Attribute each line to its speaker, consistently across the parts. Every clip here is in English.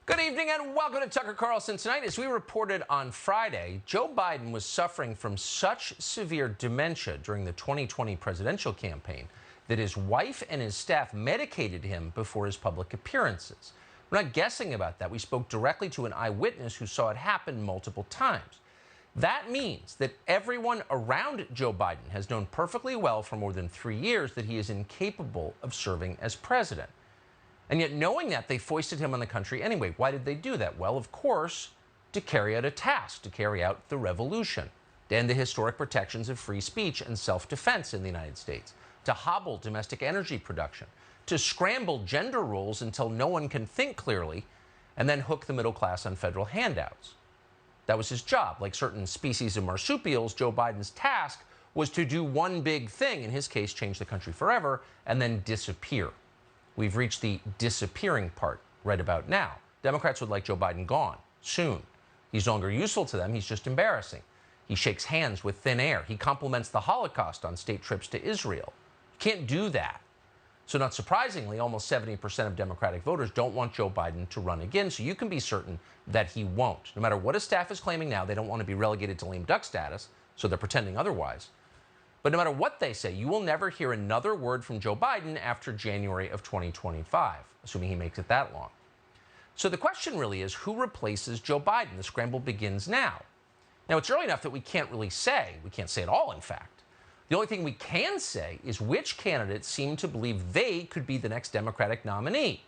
Speaker 1: Good evening and welcome to Tucker Carlson Tonight. As we reported on Friday, Joe Biden was suffering from such severe dementia during the 2020 presidential campaign that his wife and his staff medicated him before his public appearances. We're not guessing about that. We spoke directly to an eyewitness who saw it happen multiple times. That means that everyone around Joe Biden has known perfectly well for more than 3 years that he is incapable of serving as president. And yet, knowing that, they foisted him on the country anyway. Why did they do that? Well, of course, to carry out a task, to carry out the revolution, to end the historic protections of free speech and self-defense in the United States, to hobble domestic energy production, to scramble gender roles until no one can think clearly, and then hook the middle class on federal handouts. That was his job. Like certain species of marsupials, Joe Biden's task was to do one big thing, in his case, change the country forever, and then disappear. We've reached the disappearing part right about now. Democrats would like Joe Biden gone soon. He's no longer useful to them. He's just embarrassing. He shakes hands with thin air. He compliments the Holocaust on state trips to Israel. You can't do that. So not surprisingly, almost 70% of Democratic voters don't want Joe Biden to run again, so you can be certain that he won't. No matter what his staff is claiming now, they don't want to be relegated to lame duck status, so they're pretending otherwise. But no matter what they say, you will never hear another word from Joe Biden after January of 2025, assuming he makes it that long. So the question really is, who replaces Joe Biden? The scramble begins now. Now, it's early enough that we can't really say. We can't say it all, in fact. The only thing we can say is which candidates seem to believe they could be the next Democratic nominee.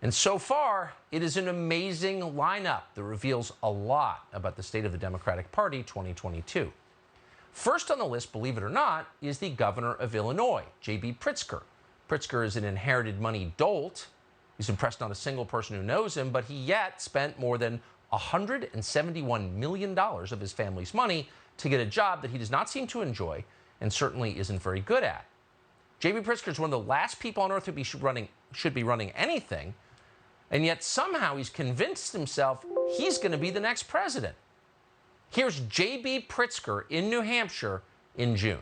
Speaker 1: And so far, it is an amazing lineup that reveals a lot about the state of the Democratic Party 2022. First on the list, believe it or not, is the governor of Illinois, J.B. Pritzker. Pritzker is an inherited money dolt. He's impressed not a single person who knows him, but he yet spent more than $171 million of his family's money to get a job that he does not seem to enjoy and certainly isn't very good at. J.B. Pritzker is one of the last people on earth who should be running anything, and yet somehow he's convinced himself he's going to be the next president. Here's J.B. Pritzker in New Hampshire in June.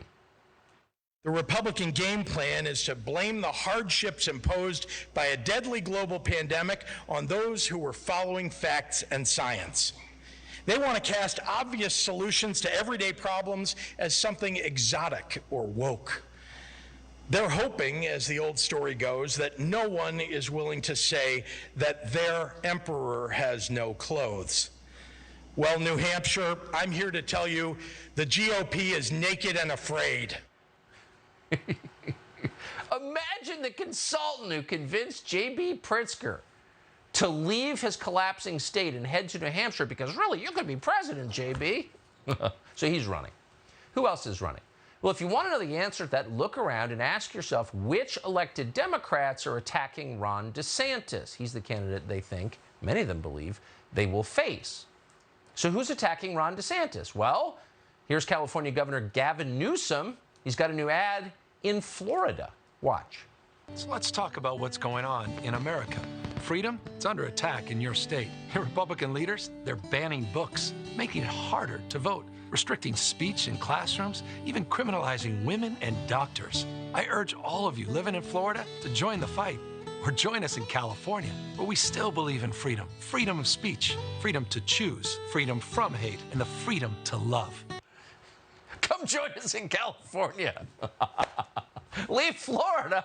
Speaker 2: The Republican game plan is to blame the hardships imposed by a deadly global pandemic on those who were following facts and science. They want to cast obvious solutions to everyday problems as something exotic or woke. They're hoping, as the old story goes, that no one is willing to say that their emperor has no clothes. Well, New Hampshire, I'm here to tell you the GOP is naked and afraid.
Speaker 1: Imagine the consultant who convinced J.B. Pritzker to leave his collapsing state and head to New Hampshire because really, you could be president, J.B. So he's running. Who else is running? Well, if you want to know the answer to that, look around and ask yourself which elected Democrats are attacking Ron DeSantis. He's the candidate they think, many of them believe, they will face. So who's attacking Ron DeSantis? Well, here's California Governor Gavin Newsom. He's got a new ad in Florida. Watch.
Speaker 3: So let's talk about what's going on in America. Freedom, it's under attack in your state. Republican leaders, they're banning books, making it harder to vote, restricting speech in classrooms, even criminalizing women and doctors. I urge all of you living in Florida to join the fight. Or join us in California, where we still believe in freedom. Freedom of speech, freedom to choose, freedom from hate, and the freedom to love.
Speaker 1: Come join us in California. Leave Florida.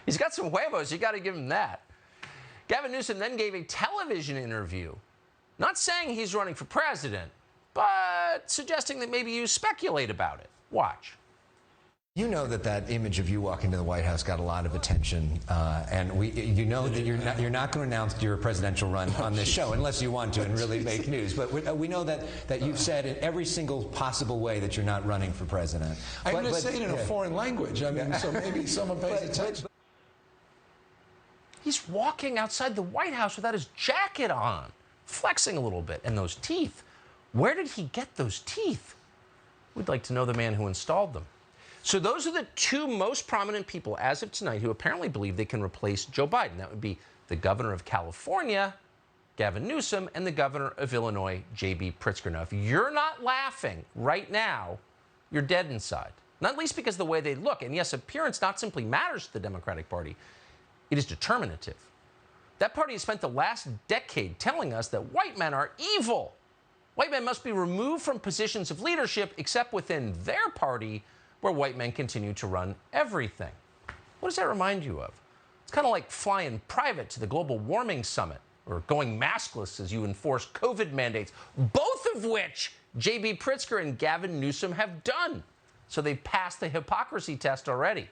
Speaker 1: He's got some huevos. You got to give him that. Gavin Newsom then gave a television interview, not saying he's running for president, but suggesting that maybe you speculate about it. Watch.
Speaker 4: You know that image of you walking to the White House got a lot of attention, and you know that you're not going to announce your presidential run on this show unless you want to and really make news. But we know that you've said in every single possible way that you're not running for president.
Speaker 5: I'm going to say it in a foreign language. I mean, so maybe someone pays attention.
Speaker 1: He's walking outside the White House without his jacket on, flexing a little bit, and those teeth. Where did he get those teeth? We'd like to know the man who installed them. So those are the two most prominent people as of tonight who apparently believe they can replace Joe Biden. That would be the governor of California, Gavin Newsom, and the governor of Illinois, J.B. Pritzker. Now, if you're not laughing right now, you're dead inside. Not least because of the way they look. And yes, appearance not simply matters to the Democratic Party, it is determinative. That party has spent the last decade telling us that white men are evil. White men must be removed from positions of leadership except within their party, where white men continue to run everything. What does that remind you of? It's kind of like flying private to the global warming summit or going maskless as you enforce COVID mandates, both of which J.B. Pritzker and Gavin Newsom have done. So they've passed the hypocrisy test already.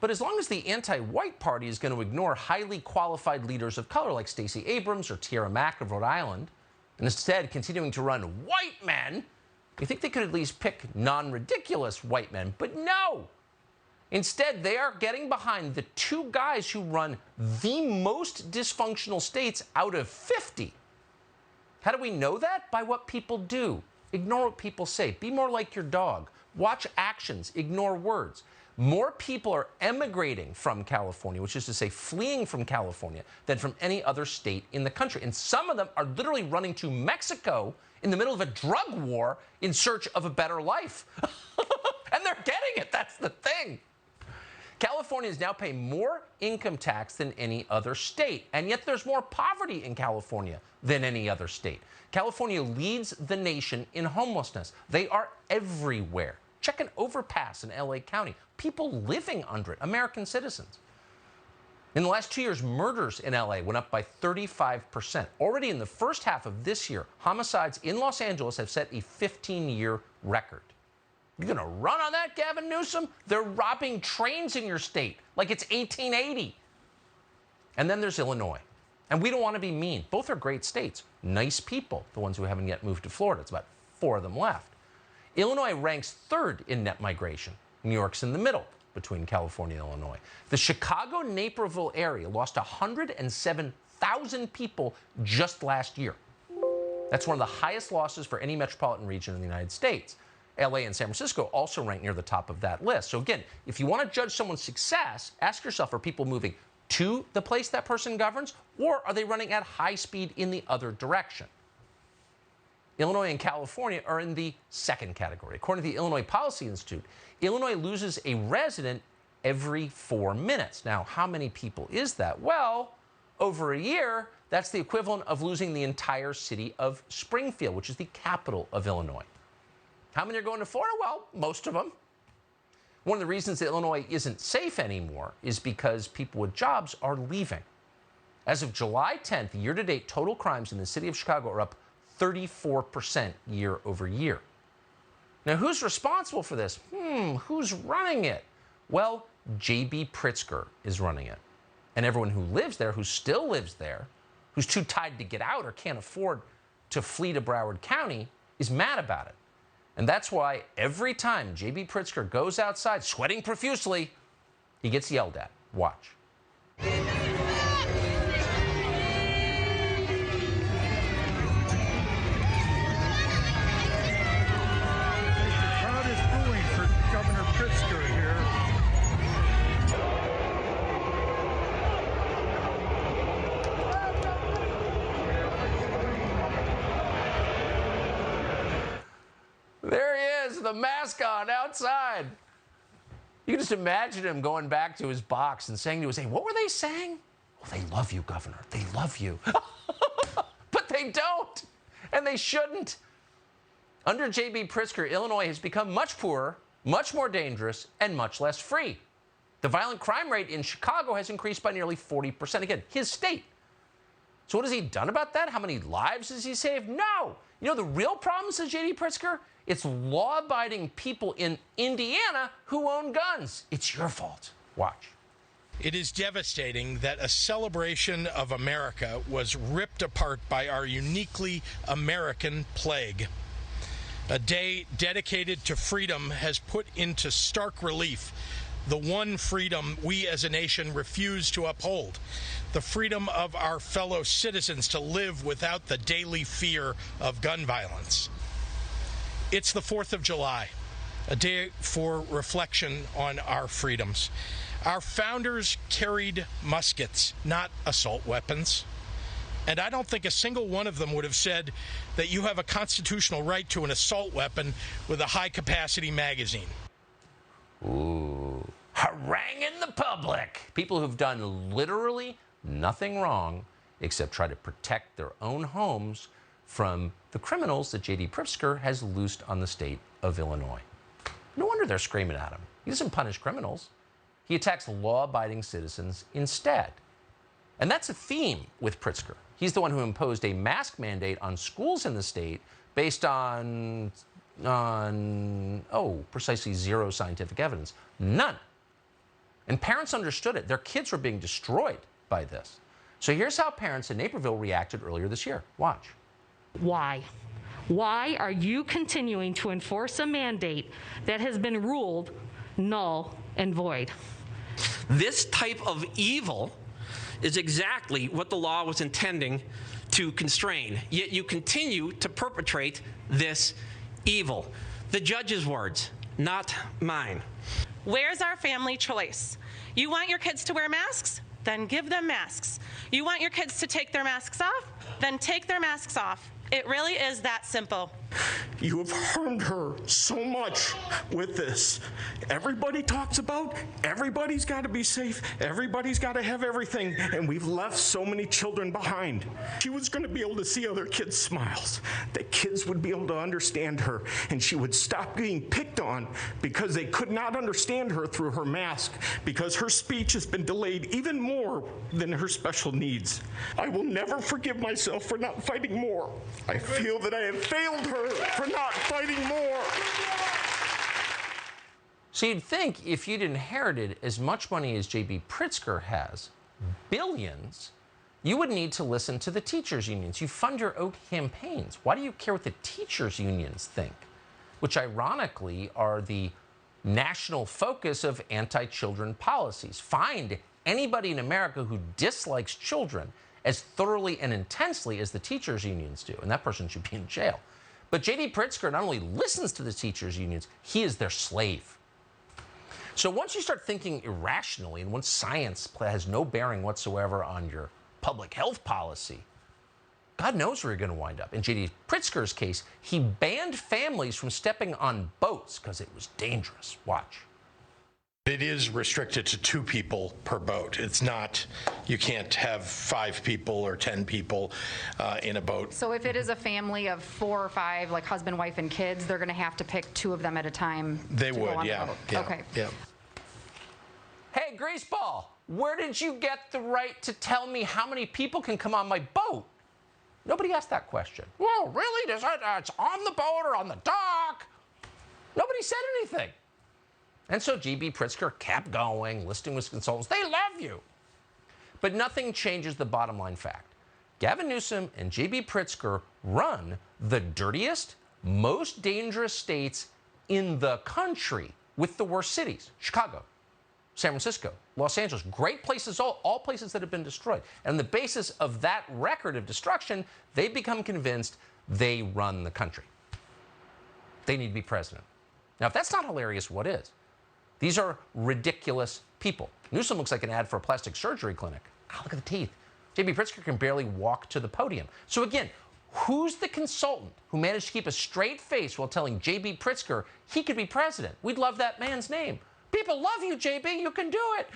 Speaker 1: But as long as the anti-white party is going to ignore highly qualified leaders of color like Stacey Abrams or Tierra Mack of Rhode Island, and instead continuing to run white men, you think they could at least pick non-ridiculous white men, but no. Instead, they are getting behind the two guys who run the most dysfunctional states out of 50. How do we know that? By what people do. Ignore what people say. Be more like your dog. Watch actions. Ignore words. More people are emigrating from California, which is to say fleeing from California, than from any other state in the country. And some of them are literally running to Mexico in the middle of a drug war in search of a better life. And they're getting it. That's the thing. Californians now pay more income tax than any other state, and yet there's more poverty in California than any other state. California leads the nation in homelessness. They are everywhere. Check an overpass in LA County. People living under it, American citizens. In the last 2 years, murders in LA went up by 35%. Already in the first half of this year, homicides in Los Angeles have set a 15-year record. You're going to run on that, Gavin Newsom? They're robbing trains in your state like it's 1880. And then there's Illinois. And we don't want to be mean. Both are great states. Nice people, the ones who haven't yet moved to Florida. It's about 4 of them left. Illinois ranks 3rd in net migration. New York's in the middle between California and Illinois. The Chicago-Naperville area lost 107,000 people just last year. That's one of the highest losses for any metropolitan region in the United States. LA and San Francisco also rank near the top of that list. So again, if you want to judge someone's success, ask yourself, are people moving to the place that person governs, or are they running at high speed in the other direction? Illinois and California are in the second category. According to the Illinois Policy Institute, Illinois loses a resident every 4 minutes. Now, how many people is that? Well, over a year, that's the equivalent of losing the entire city of Springfield, which is the capital of Illinois. How many are going to Florida? Well, most of them. One of the reasons that Illinois isn't safe anymore is because people with jobs are leaving. As of July 10th, year-to-date total crimes in the city of Chicago are up 34% year over year. Now, who's responsible for this? Who's running it? Well, J.B. Pritzker is running it. And everyone who lives there, who still lives there, who's too tired to get out or can't afford to flee to Broward County, is mad about it. And that's why every time J.B. Pritzker goes outside sweating profusely, he gets yelled at. Watch. There he is, the mascot outside. You can just imagine him going back to his box and saying to his aide, what were they saying? Oh, they love you, Governor. They love you. But they don't, and they shouldn't. Under J.B. Pritzker, Illinois has become much poorer, much more dangerous, and much less free. The violent crime rate in Chicago has increased by nearly 40%. Again, his state. So what has he done about that? How many lives has he saved? No. You know the real problem, says J.D. Pritzker? It's law-abiding people in Indiana who own guns. It's your fault. Watch.
Speaker 2: It is devastating that a celebration of America was ripped apart by our uniquely American plague. A day dedicated to freedom has put into stark relief the one freedom we as a nation refuse to uphold, the freedom of our fellow citizens to live without the daily fear of gun violence. It's the 4th of July, a day for reflection on our freedoms. Our founders carried muskets, not assault weapons. And I don't think a single one of them would have said that you have a constitutional right to an assault weapon with a high-capacity magazine.
Speaker 1: Ooh. Haranguing the public. People who've done literally nothing wrong except try to protect their own homes from the criminals that J.D. Pritzker has loosed on the state of Illinois. No wonder they're screaming at him. He doesn't punish criminals. He attacks law-abiding citizens instead. And that's a theme with Pritzker. He's the one who imposed a mask mandate on schools in the state based on precisely zero scientific evidence. None. And parents understood it. Their kids were being destroyed by this. So here's how parents in Naperville reacted earlier this year. Watch.
Speaker 6: Why? Why are you continuing to enforce a mandate that has been ruled null and void?
Speaker 7: This type of evil is exactly what the law was intending to constrain, yet you continue to perpetrate this evil. The judge's words, not mine.
Speaker 8: Where's our family choice? You want your kids to wear masks? Then give them masks. You want your kids to take their masks off? Then take their masks off. It really is that simple.
Speaker 9: You have harmed her so much with this. Everybody talks about everybody's got to be safe, everybody's got to have everything, and we've left so many children behind. She was going to be able to see other kids' smiles, that kids would be able to understand her, and she would stop being picked on because they could not understand her through her mask, because her speech has been delayed even more than her special needs. I will never forgive myself for not fighting more. I feel that I have failed her for not fighting more.
Speaker 1: So you'd think if you'd inherited as much money as J.B. Pritzker has, billions, you would need to listen to the teachers' unions. You fund your own campaigns. Why do you care what the teachers' unions think? Which ironically are the national focus of anti-children policies. Find anybody in America who dislikes children as thoroughly and intensely as the teachers' unions do, and that person should be in jail. But J.D. Pritzker not only listens to the teachers' unions, he is their slave. So once you start thinking irrationally, and once science has no bearing whatsoever on your public health policy, God knows where you're going to wind up. In J.D. Pritzker's case, he banned families from stepping on boats because it was dangerous. Watch.
Speaker 2: It is restricted to 2 people per boat. It's not, you can't have 5 people or 10 people in a boat.
Speaker 10: So if it is a family of 4 or 5, like husband, wife, and kids, they're going to have to pick 2 of them at a time.
Speaker 2: They
Speaker 10: to
Speaker 2: would,
Speaker 10: go on
Speaker 2: yeah,
Speaker 10: the boat.
Speaker 2: yeah.
Speaker 10: Okay.
Speaker 2: Yeah.
Speaker 1: Hey, Greaseball, where did you get the right to tell me how many people can come on my boat? Nobody asked that question. Well, really? It's on the boat or on the dock? Nobody said anything. And so J.B. Pritzker kept going, listing with consultants. They love you. But nothing changes the bottom line fact. Gavin Newsom and J.B. Pritzker run the dirtiest, most dangerous states in the country with the worst cities. Chicago, San Francisco, Los Angeles, great places, all places that have been destroyed. And on the basis of that record of destruction, they've become convinced they run the country. They need to be president. Now, if that's not hilarious, what is? These are ridiculous people. Newsom looks like an ad for a plastic surgery clinic. Ah, look at the teeth. J.B. Pritzker can barely walk to the podium. So again, who's the consultant who managed to keep a straight face while telling J.B. Pritzker he could be president? We'd love that man's name. People love you, J.B. You can do it.